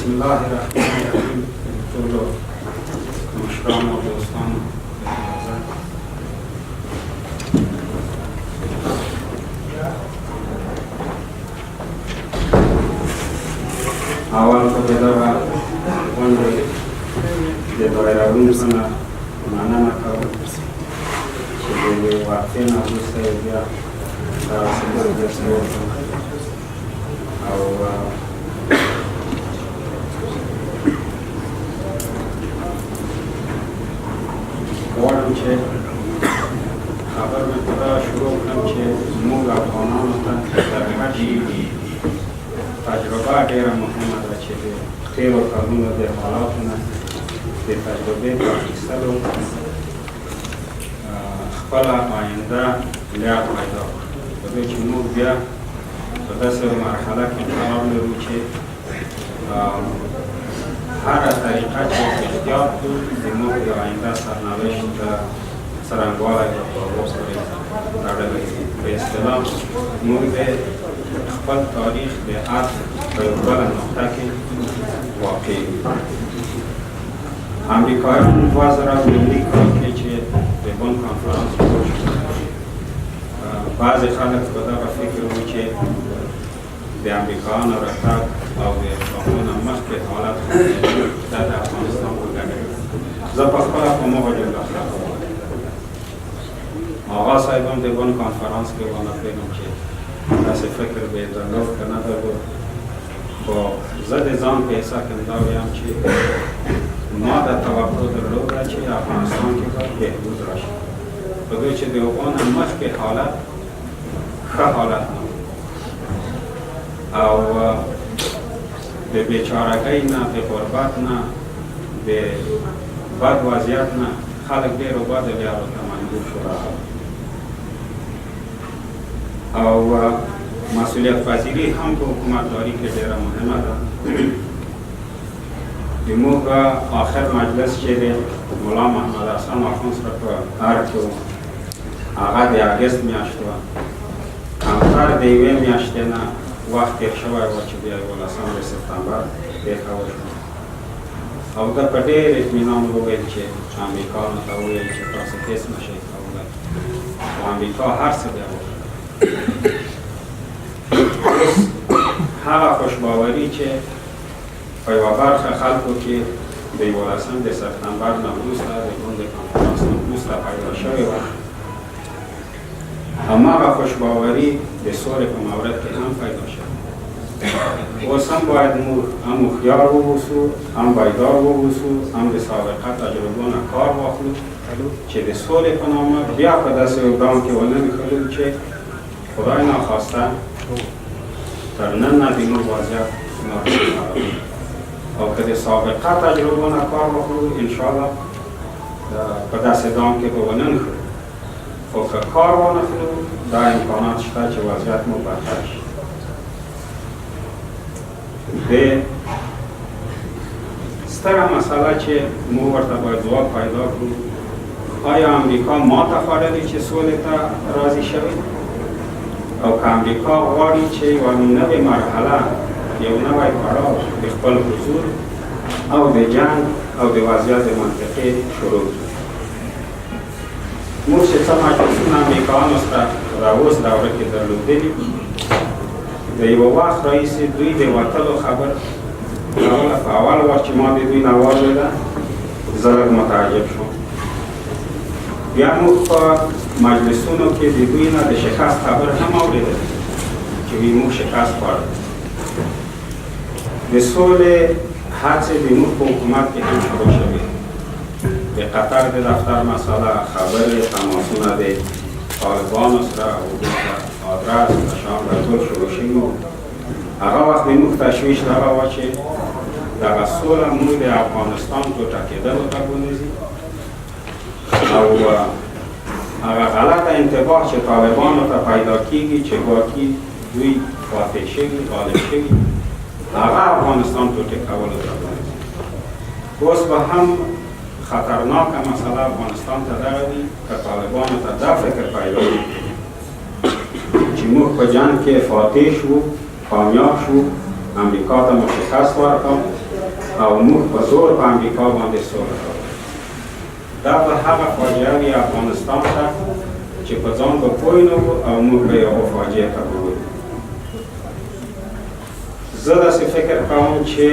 بسم الله الرحمن الرحیم. طول مشکان و دوستان اول که به داره اون به دایره روم سنه معنی نکاو که به وقتی نبوسته بیا در سنه بسته او غواړم چې خبر مې پوره شروع کړم چې زموږ افغانانو ته در هر شي تجربه ډېره مهمه ده چې د تېرو کلونو د حالاتو نه د تجربې په اخیستلو خپله آینده لار پیدا کړو په دې چې موږ بیا په داسې مرحله کې قرار لرو چې هر طریقه چې احتیاط کړو زموږ د آینده سرنوشت څرنګوالی به په هغو پورې تړلی وي. په اصطلاح موږ د خپل تاریخ د عطف په یو بله نقطه کې واقع یو. امریکایان 2019 کال کې چې د بن کنفرانس جوړ شو، بعضې خلک په دغه فکر وو چې د امریکایانو راتګ او د هغو نه مخکې حالت دا د افغانستان په ګټه ده. زه په خپله په موږه جمله خلاف وم. آقا صاحب هم د بن کنفرانس کې ونه کړم چې داسې فکر به یې درلود که نه درلود، خو زه د ځان په حصه کې دا ویم چې ما دا توقع درلوده چې افغانستان کې به بهبود راشي، په دې چې د هغو نه مخکې حالت ښه حالت نه او د بیچارګۍ نه، د غربت نه، د بد وضعیت نه خلک ډېرو بدو لارو ته مجبور شو راغلي. او مسئولیت پذیري هم په حکومتداري کې ډېره مهمه ده. زموږ آخر مجلس چې دی ملا محمد حسن اخوند سره په ارګ کې و، هغه د اګست میاشت وه، کمتر د یوې میاشتې نه وخت تېر شوی و چې بیا 11 سپتمبر پېښه وشوه او ده په ډېر اطمینان وویل چې امریکایانو ته وویل چې تاسو هېڅ نه شئ کولی او امریکا هر څه بیا وکړل. اوس هغه خوشباوري چې په یوه برخه خلکو کې د 11 سپتمبر نه وروسته د غونډې کنفرانس نه وروسته پیدا شوې وه، هماغه خوشباوري د سولې په مورد کې هم پیدا شوه. اوس هم باید موږ هم هوښیار واوسو، هم بیدار واوسو، هم د سابقه تجربو نه کار واخلو چې د سولې په نامه بیا په داسې یو ګام کې ونه نښلو چې خدای ناخواسته تر نن نه د موږ وضعیت او که د سابقه تجربو نه کار واخلو انشاءالله په داسې ګام کې به ونه نښلو، خو که کار وانخلو دا امکانات شته چې وضعیت مو بدتر شي. د ستره مسئله چې موږ ورته باید ځواب پیدا کړو، آیا امریکا ماته خوړلې چې سولې ته راضي شوې؟ او که امریکا غواړي چې یوه نوې مرحله، یو نوی پړاو د خپل حضور او د جنګ او د وضعیت منطقې شروع کړي. موږ چې څه مجلسونه امریکایانو سره را اوس دوره کې درلودلي، د یوه وخت راهیسې دوی د وتلو خبر کوله. په اول وخت چې ما د دوی نه واورېده زه لږ متعجب شوم. بیا موږ په مجلسونو کې د دوی نه د شکست خبر هم اورېدلی چې وی موږ شکست خوړلی. د سولې هڅې د موږ په حکومت کې هم شروع شوې. د قطر د دفتر مسئله، خبرې تماسونه د طالبانو سره او آدرس د شام را ټول شروع شوي وو. هغه وخت د موږ تشویش دغه وه چې دغه سوله موږ د افغانستان ټوټه کېدلو ته بونیسي او هغه غلطه انتباه چې طالبانو ته پیدا کېږي چې ګواکې دوی فاتح شوي، غالب شوي، هغه افغانستان ټوټې کولو ته بونیسي. اوس به هم خطرناکه مسئله افغانستان ته دغه وي که طالبانو ته دا فکر پیدا وي چې موږ په جنګ کې فاتح شو، کامیاب شو، امریکا ته مو شکست ورکړو او موږ په زور په امریکا باندې سوله کوو. دا به هغه فاجعه وي افغانستان ته چې په ځان به پوه نه وو او موږ به یوه فاجعه ته ګورو. زه داسې فکر کوم چې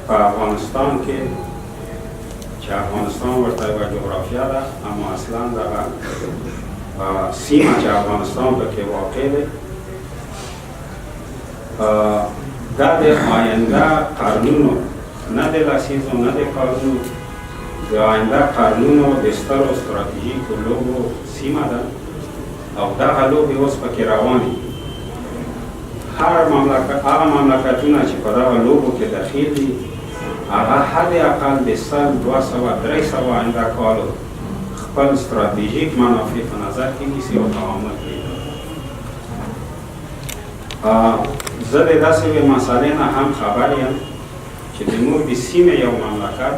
په افغانستان کې چې افغانستان ورته یوه جغرافیه ده، اما اصلا دغه سیمه چې افغانستان پکې واقع دی دا د آینده قرنونو نه د لسیزو نه د کلونو د آینده قرنونو د سترو ستراتیژیکو لوبو سیمه ده او دغه لوبې اوس پکې روانې دي. هغه مملکتونه چې په دغه لوبو کې دخیل دي هغه حد اقل د 100 200 300 آینده کالو خپل ستراتیژیک منافع په نظر کې نیسي او تعامل کوي. زه د داسې یوې مسئلې نه هم خبر یم چې زموږ د سیمې یو مملکت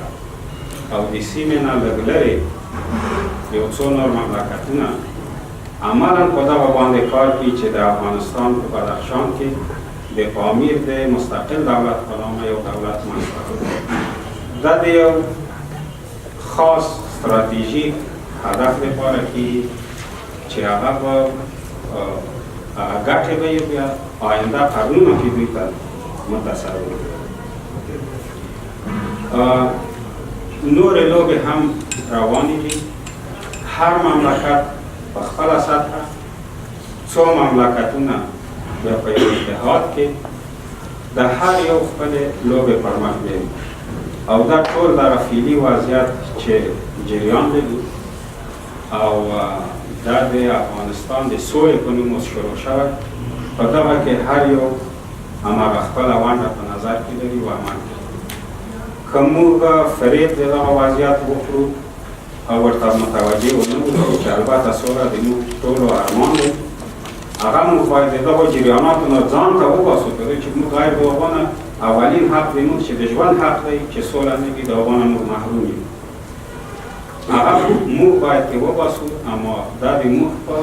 او د سیمې نه لږ لرې یو څو نور مملکتونه عملا په دغه باندې کار کوي چې د افغانستان په بدخشان کې د پامیر د مستقل دولت په نامه یو دولت منځته کړي. دا د یو خاص ستراتیژیک هدف لپاره کیږي چې هغه به ګټې به یې بیا آینده قرنونو کې دوی ته متصور وي. نورې لوبې هم روانې دي. هر مملکت په خپله سطحه څو مملکتونه بیا په یو اتحاد کې د هر یو خپلې لوبې پر مخ بیایي او دا ټول دغه فعلي وضعیت چې جریان لري او دا د افغانستان د سولې په نوم اوس شروع شوی په دغه کې هر یو هماغه خپله ونډه په نظر کې لري او عمل کوي. که موږ فریب د دغه وضعیت وکړو او ورته متوجه ونه اوسو چې البته سوله د موږ ټولو ارمان دی، هغه موږ باید د دغو جریاناتو نه ځان ته وباسو تر څو چې موږ غیر د هغو نه اولین حق د موږ چې د ژوند حق دی چې سوله نه وي د هغو نه موږ محروم یو. هغه موږ باید ترې وباسو، اما دا د موږ په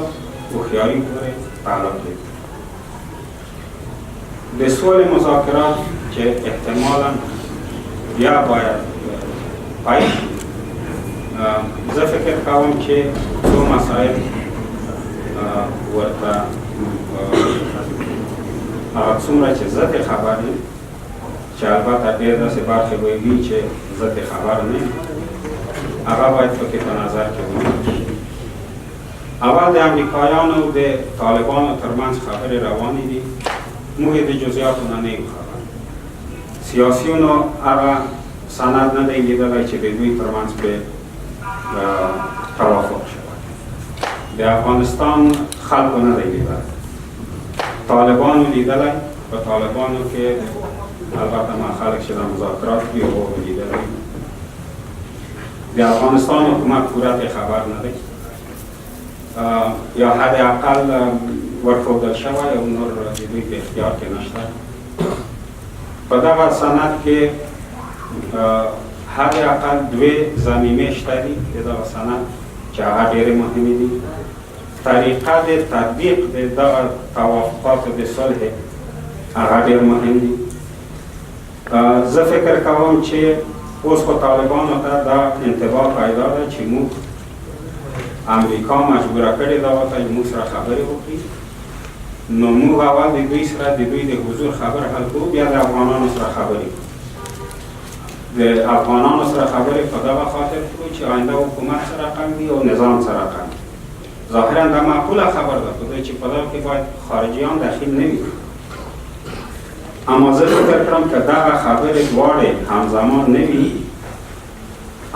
هوښیاري پورې تعلق لري. د سولې مذاکرات چې احتمالا بیا باید پیل شي، زه فکر کوم چې څو مسایل ورته هغه څومره چې زه ترې خبر یم چې البته ډېر داسې برخې به وي چې زه ترې خبر نه یم، هغه باید پکې په نظر کې ونیول شي. اول د امریکایانو او د طالبانو ترمنځ خبرې روانې دي، موږ د جزئیاتو نه یو خبر. سیاسیونو هغه سند نه دی لیدلی چې د دوی ترمنځ پرې توافق شوی. د افغانستان خلکو نه دی لیدلی، طالبانو لیدلی. په طالبانو کې البته ما خلک چې د مذاکرات کوي هغو لیدلی. د افغانستان حکومت پوره پرې خبر نه دی یا حد اقل ورښودل شوی او نور د دوی په اختیار کې نشته. په دغه سند کې حد اقل دوې ضمیمې شته دي د دغه سند چې هغه ډېرې مهمې دي. طریقه د تطبیق د دغه توافقاتو د صلح هغه ډېر مهم دي. زه فکر کوم چې اوس خو طالبانو ته دا انتباه پیدا ده چې موږ امریکا مجبوره کړې ده ورته چې موږ سره خبرې وکړي، نو موږ اول د دوی سره د دوی د حضور خبره حل کړو، بیا د افغانانو سره خبرې کړو. د افغانانو سره خبرې په دغه خاطر کړو چې آینده حکومت سره رقم وي او نظام سره رقم وي. ظاهرا دا معقوله خبر ده خو چې په دغه کې باید خارجیان دخیل نه وي. اما زه فکر کړم که دغه خبرې دواړې همزمان نه وي،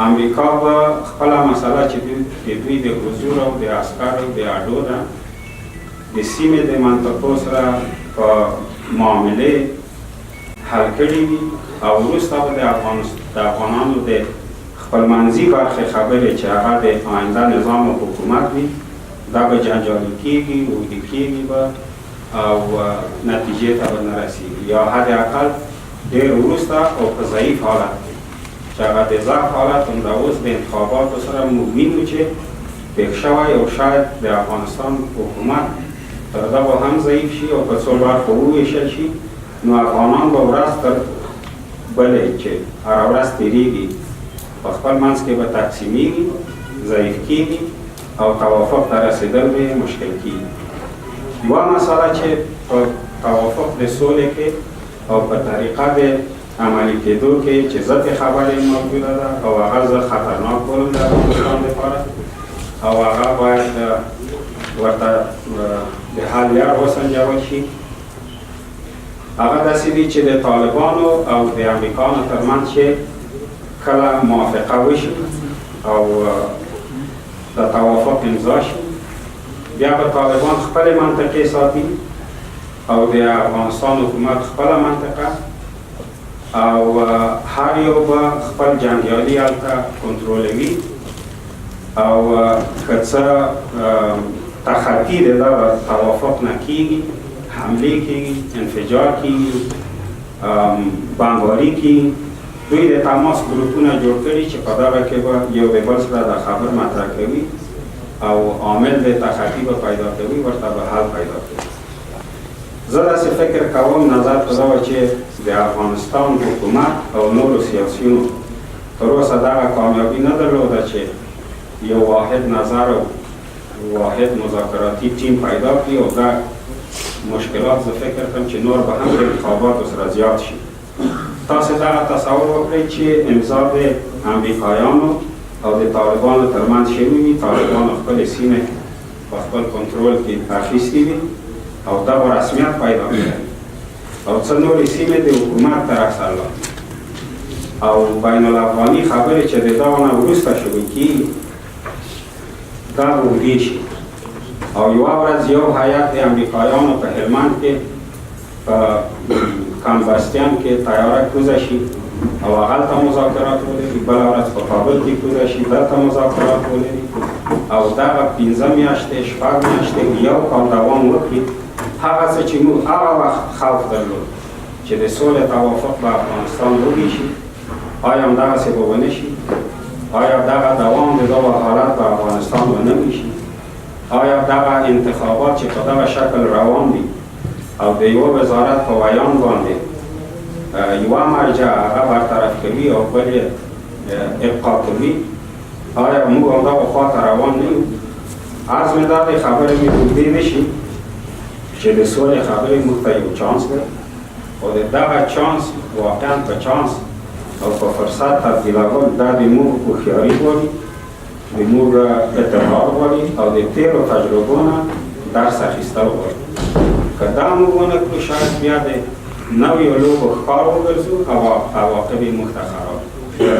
امریکا به خپله مسله چې د دوی د حضور او د عسکرو د اډو ده د سیمې د منطقو سره په معاملې حل کړي وي او وروسته به د افغانانو د خپلمنځي برخې خبرې چې هغه د آینده نظام او حکومت وي دا به جنجالي کېږي، اوږدې کېږي به او نتیجې ته به نه رسېږي، یا حد اقل ډېر وروسته او په ضعیف حالت کې چې هغه د ضعف حالت همدا اوس د انتخاباتو سره موږ وینو چې پېښ شوی او شاید د افغانستان حکومت تر دغو هم ضعیف شي او په څو برخو وویشل شي، نو افغانان به ورځ تر بلې چې هره ورځ تېرېږي په خپل منځ کې به تقسیمېږي، ضعیف کېږي او توافق ته رسېدل به مشکل کېږي. یوه مسله چې په توافق د سولې کې او په طریقه د عملي کېدو کې چې ضد خبرې موجوده ده او هغه زه خطرناک بولم د افغانستان لپاره او هغه باید ورته د حل لار وسنجول شي. هغه داسې دي چې د طالبانو او د امریکایانو ترمنځ چې کله موافقه وشي او د توافق امضا شي، بیا به طالبان خپلې منطقې ساتي او د افغانستان حکومت خپله منطقه او هر یو به خپل جنګیالي هلته کنټرولوي او که څه تخطي د دغه توافق نه کېږي، حملې کېږي، انفجار کېږي، بمباري کېږي، دوی د تماس ګروپونه جوړ کړي چې په دغه کې به یو د بل سره د خبر مطرح کوي او عامل د تخطي به پیدا کوي، ورته به حل پیدا کوي. زه داسې فکر کوم، نظر په دا وه چې د افغانستان حکومت او نورو سیاسیونو تر اوسه دغه کامیابي نه درلوده چې یو واحد نظر او واحد مذاکراتي ټیم پیدا کړي او دا مشکلات زه فکر کوم چې نور به هم د انتخاباتو سره زیات شي. تاسې دغه تصور وکړئ چې امضا د امریکایانو او د طالبانو ترمنځ شوي وي، طالبانو خپلې سیمې په خپل کنټرول کې اخیستې وي او دغه رسمیت پیدا کړی او څه نورې سیمې د حکومت تر اثر لاندې او بین الافغاني خبرې چې د دغه نه وروسته شروع کېږي دا به اوږدې شي او یوه ورځ یو هیات د امریکایانو په هلمند کې په کامبستیان کې طیاره کوزه شي او هغلته مذاکرات ولري، بله ورځ په کابل کې کوزه شي دلته مذاکرات ولري او دغه 15 میاشتې 6 میاشتې یو کال دوام وکړي. هغه څه چې موږ هغه وخت خوف درلود چې د سولې توافق په افغانستان وشي، آیا همدغسې به ونه شي؟ آیا دغه دوام د دغه حالت په افغانستان ونه وشي؟ آیا دغه انتخابات چې په دغه شکل روان دي او د یوه وزارت په ویان باندې یوه مرجع هغه برطرف کوي او بل یې ابقا کوي، آیا موږ همدغه خواته روان نه یو؟ عرض مې دا دی خبرې مې اوږدې نه شي چې د سولې خبرې موږ ته یو چانس دی او د دغه چانس واقعا په چانس او په فرصت تبدیلول دا د موږ هوښیاري غواړي، د موږ اتحاد غواړي او د تېرو تجربو نه درس اخیستل غواړي. که دا موږ ونه کړو شاید بیا د نویو لوبو ښکار وګرځو او عواقب یې موږ ته خراب کړي.